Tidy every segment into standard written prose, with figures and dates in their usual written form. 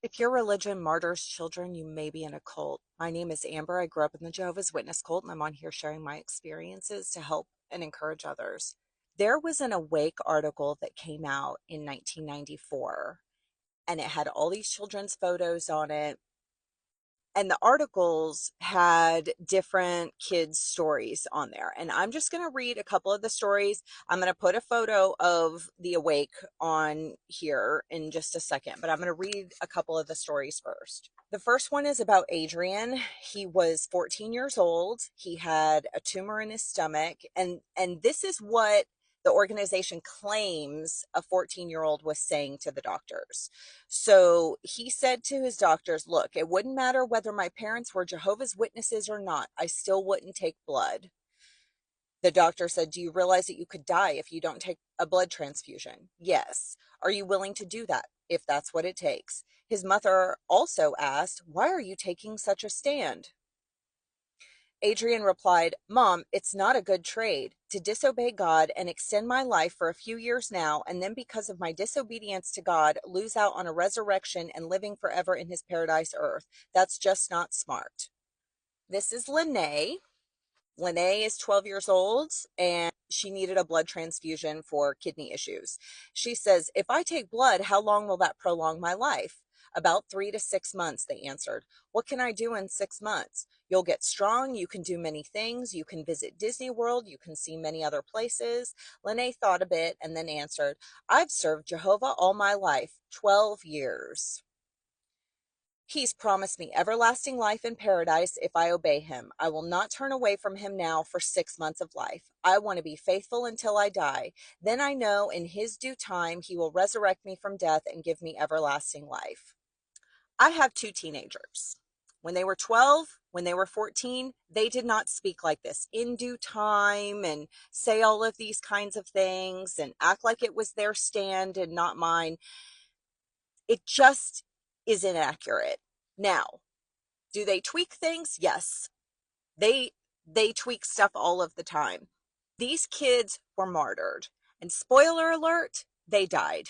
If your religion martyrs children, you may be in a cult. My name is Amber. I grew up in the Jehovah's Witness cult, and I'm on here sharing my experiences to help and encourage others. There was an Awake article that came out in 1994, and it had all these children's photos on it, and the articles had different kids' stories on there. And I'm just going to read a couple of the stories. I'm going to put a photo of the Awake on here in just a second, but I'm going to read a couple of the stories first. The first one is about Adrian. He was 14 years old. He had a tumor in his stomach, and this is what the organization claims a 14-year-old was saying to the doctors. So he said to his doctors, look, it wouldn't matter whether my parents were Jehovah's Witnesses or not. I still wouldn't take blood. The doctor said, do you realize that you could die if you don't take a blood transfusion? Yes. Are you willing to do that if that's what it takes? His mother also asked, why are you taking such a stand? Adrian replied, Mom, it's not a good trade to disobey God and extend my life for a few years now, and then because of my disobedience to God, lose out on a resurrection and living forever in his paradise earth. That's just not smart. This is Lene. Lene is 12 years old and she needed a blood transfusion for kidney issues. She says, if I take blood, how long will that prolong my life? About 3 to 6 months, they answered. What can I do in 6 months? You'll get strong. You can do many things. You can visit Disney World. You can see many other places. Lene thought a bit and then answered, I've served Jehovah all my life, 12 years. He's promised me everlasting life in paradise if I obey him. I will not turn away from him now for 6 months of life. I want to be faithful until I die. Then I know in his due time he will resurrect me from death and give me everlasting life. I have two teenagers. When they were 12, when they were 14, they did not speak like this in due time and say all of these kinds of things and act like it was their stand and not mine. It just is inaccurate. Now, do they tweak things? Yes. They they tweak stuff all of the time. These kids were martyred. And spoiler alert, they died.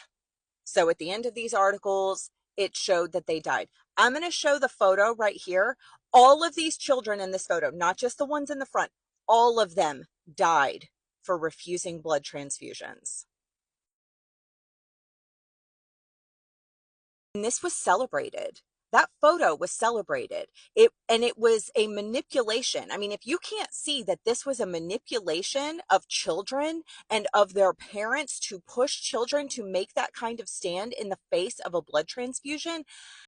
So at the end of these articles, it showed that they died. I'm going to show the photo right here. All of these children in this photo, not just the ones in the front, all of them died for refusing blood transfusions. And this was celebrated. That photo was celebrated. It was a manipulation. I mean, if you can't see that this was a manipulation of children and of their parents to push children to make that kind of stand in the face of a blood transfusion,